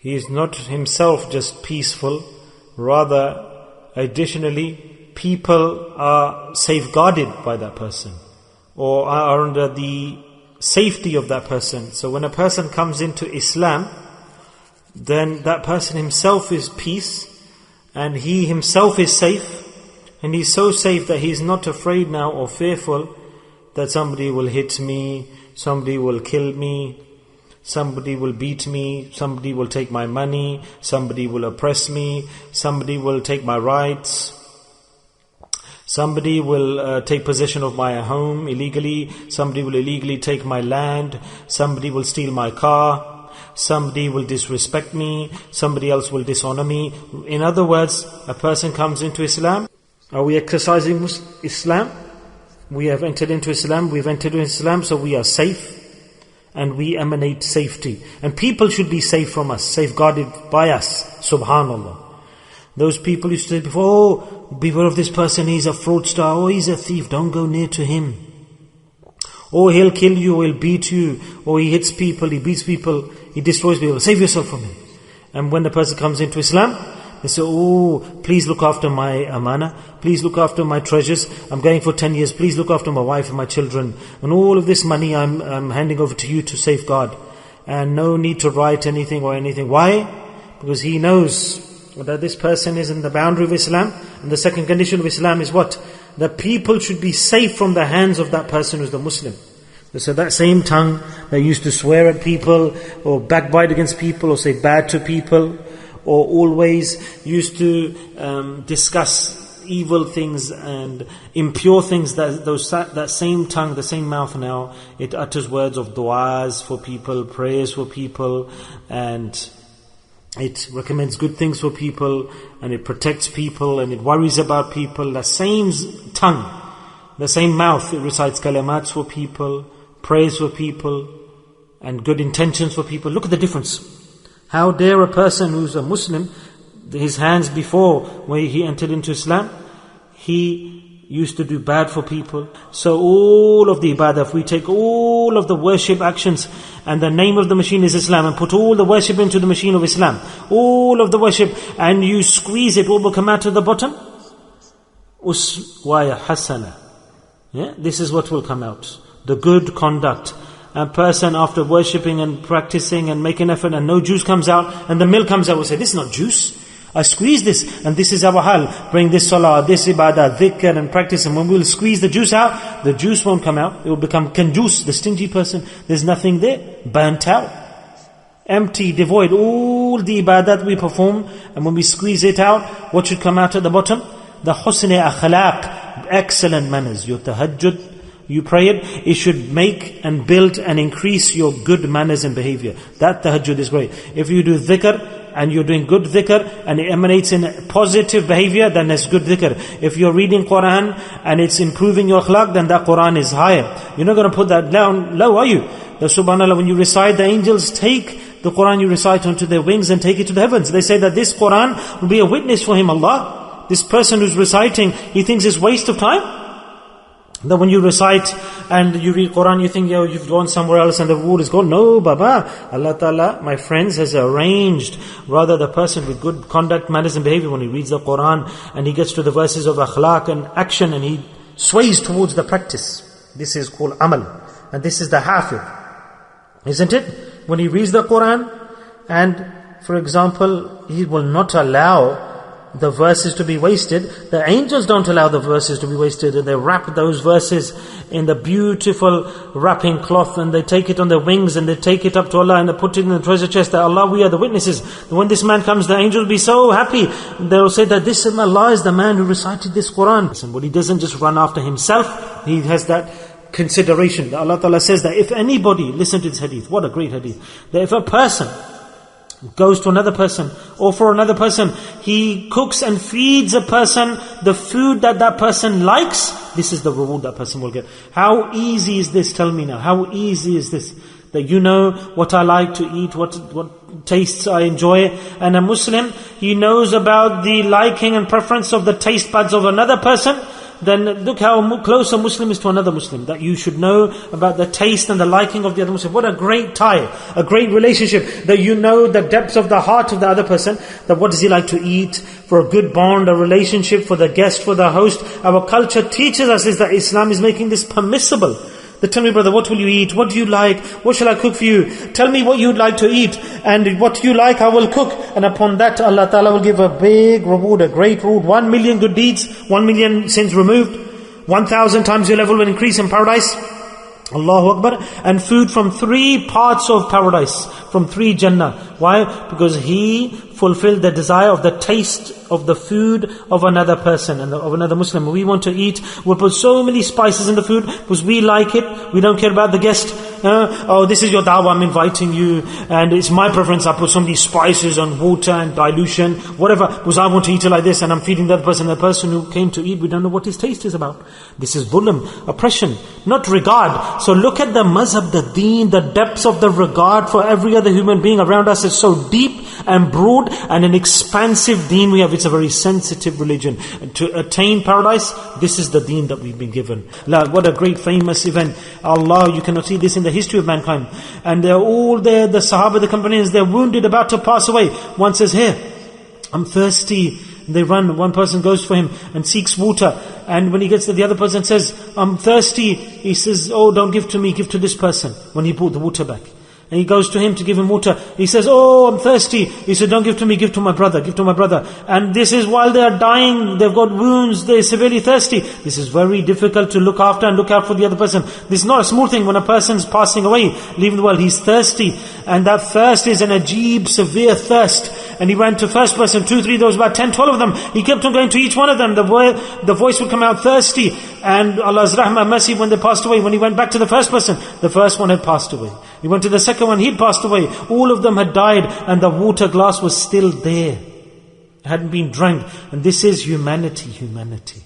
He is not himself just peaceful, rather, additionally, people are safeguarded by that person, or are under the safety of that person. So when a person comes into Islam, then that person himself is peace, and he himself is safe, and he's so safe that he's not afraid now or fearful that somebody will hit me, somebody will kill me, somebody will beat me, somebody will take my money, somebody will oppress me, somebody will take my rights, somebody will take possession of my home illegally, somebody will illegally take my land, somebody will steal my car, somebody will disrespect me, somebody else will dishonor me. In other words, a person comes into Islam. Are we exercising Islam? We have entered into Islam, we've entered into Islam, so we are safe and we emanate safety. And people should be safe from us, safeguarded by us. Subhanallah. Those people used to say before, oh, beware of this person, he's a fraudster, oh, he's a thief, don't go near to him. Oh, he'll kill you, or he'll beat you, or he hits people, he beats people, he destroys people. Save yourself from him. And when the person comes into Islam, they say, oh, please look after my amana, please look after my treasures, I'm going for 10 years, please look after my wife and my children, and all of this money I'm handing over to you to safeguard. And no need to write anything or anything. Why? Because he knows that this person is in the boundary of Islam, and the second condition of Islam is what? That people should be safe from the hands of that person who's the Muslim. So that same tongue that used to swear at people, or backbite against people, or say bad to people, or always used to discuss evil things and impure things, that same tongue, the same mouth now, it utters words of du'as for people, prayers for people, and it recommends good things for people, and it protects people, and it worries about people. The same tongue, the same mouth, it recites kalimats for people, prays for people, and good intentions for people. Look at the difference. How dare a person who's a Muslim, his hands before, when he entered into Islam, he used to do bad for people. So all of the ibadah, if we take all of the worship actions, and the name of the machine is Islam, and put all the worship into the machine of Islam, all of the worship, and you squeeze it, what will come out at the bottom? Uswaya hasana. Yeah, this is what will come out. The good conduct. A person after worshipping and practicing and making effort, and no juice comes out, and the milk comes out, will say, this is not juice. I squeeze this, and this is our hal. Bring this salah, this ibadah, dhikr, and practice. And when we will squeeze the juice out, the juice won't come out. It will become kanjus, the stingy person. There's nothing there. Burnt out. Empty, devoid. All the ibadat we perform, and when we squeeze it out, what should come out at the bottom? The husn akhlaq, excellent manners. Your tahajjud, you pray it should make and build and increase your good manners and behavior. That tahajjud is great. If you do dhikr, and you're doing good dhikr, and it emanates in positive behavior, then that's good dhikr. If you're reading Quran, and it's improving your akhlaq, then that Quran is higher. You're not going to put that down low, are you? The subhanAllah, when you recite, the angels take the Quran you recite onto their wings and take it to the heavens. They say that this Quran will be a witness for him, Allah. This person who's reciting, he thinks it's waste of time. That when you recite and you read Quran, you think, yo, you've gone somewhere else and the reward is gone. No, Baba. Allah Ta'ala, my friends, has arranged. Rather, the person with good conduct, manners and behavior, when he reads the Quran and he gets to the verses of akhlaq and action, and he sways towards the practice. This is called amal. And this is the hafiz. Isn't it? When he reads the Quran, and for example, he will not allow the verses to be wasted. The angels don't allow the verses to be wasted, and they wrap those verses in the beautiful wrapping cloth, and they take it on their wings, and they take it up to Allah, and they put it in the treasure chest. That Allah, we are the witnesses. When this man comes, the angels will be so happy. They will say that this Allah is the man who recited this Quran. But he doesn't just run after himself. He has that consideration. Allah Ta'ala says that if anybody, listen to this hadith, what a great hadith, that if a person goes to another person, or for another person, he cooks and feeds a person the food that that person likes, this is the reward that person will get. How easy is this? Tell me now. How easy is this? That you know what I like to eat, what tastes I enjoy. And a Muslim, he knows about the liking and preference of the taste buds of another person. then look how close a Muslim is to another Muslim. That you should know about the taste and the liking of the other Muslim. What a great tie, a great relationship. That you know the depths of the heart of the other person. That what does he like to eat? For a good bond, a relationship, for the guest, for the host. Our culture teaches us is that Islam is making this permissible. They tell me, brother, what will you eat? What do you like? What shall I cook for you? Tell me what you'd like to eat. And what you like, I will cook. And upon that, Allah Ta'ala will give a big reward, a great reward. 1 million good deeds, 1 million sins removed. 1,000 times your level will increase in paradise. Allahu Akbar. And food from 3 parts of paradise. From 3 Jannah. Why? Because he fulfilled the desire of the taste of the food of another person and of another Muslim. We want to eat, we'll put so many spices in the food because we like it. We don't care about the guest. Oh, this is your dawah, I'm inviting you, and it's my preference. I put so many spices and water and dilution, whatever, because I want to eat it like this, and I'm feeding that person. The person who came to eat, we don't know what his taste is about. This is zulm, oppression, not regard. So look at the mazhab, the deen, the depths of the regard for every other human being around us is so deep and broad, and an expansive deen we have. It's a very sensitive religion. And to attain paradise, this is the deen that we've been given. What a great famous event. Allah, you cannot see this in the history of mankind. And they're all there, the Sahaba, the companions, they're wounded, about to pass away. One says, here, I'm thirsty. They run, one person goes for him and seeks water. And when he gets there, the other person says, I'm thirsty. He says, oh, don't give to me, give to this person. When he brought the water back. And he goes to him to give him water. He says, oh, I'm thirsty. He said, don't give to me, give to my brother, give to my brother. And this is while they are dying, they've got wounds, they're severely thirsty. This is very difficult to look after and look out for the other person. This is not a small thing when a person's passing away, leaving the world, he's thirsty. And that thirst is an ajib, severe thirst. And he went to first person, 2, 3, there was about 10, 12 of them. He kept on going to each one of them. The voice would come out thirsty. And Allah's rahmah, mercy, when they passed away, when he went back to the first person, the first one had passed away. He went to the second one, he'd passed away. All of them had died, and the water glass was still there. It hadn't been drank. And this is humanity.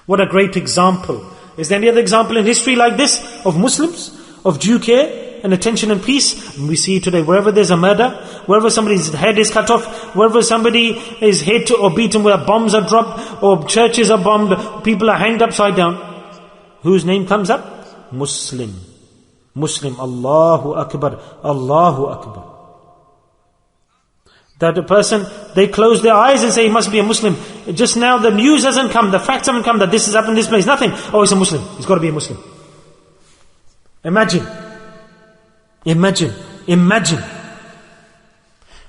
What a great example. Is there any other example in history like this? Of Muslims? Of due care and attention and peace? And we see today, wherever there's a murder, wherever somebody's head is cut off, wherever somebody is hit or beaten, where bombs are dropped, or churches are bombed, people are hanged upside down, whose name comes up? Muslim. Allahu Akbar, Allahu Akbar. That a person, they close their eyes and say he must be a Muslim. Just now the news hasn't come, the facts haven't come that this has happened in this place, nothing. Oh, he's a Muslim, he's got to be a Muslim. Imagine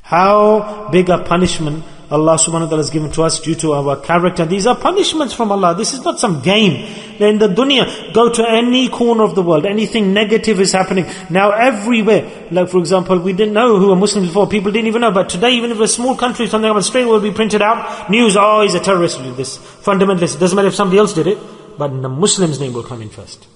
how big a punishment Allah subhanahu wa ta'ala has given to us due to our character. These are punishments from Allah. This is not some game. In the dunya, go to any corner of the world, anything negative is happening. Now everywhere, like for example, we didn't know who were Muslims before, people didn't even know, but today even if a small country, something like that, straight will be printed out, news, oh, he's a terrorist, this fundamentalist. It doesn't matter if somebody else did it, but the Muslim's name will come in first.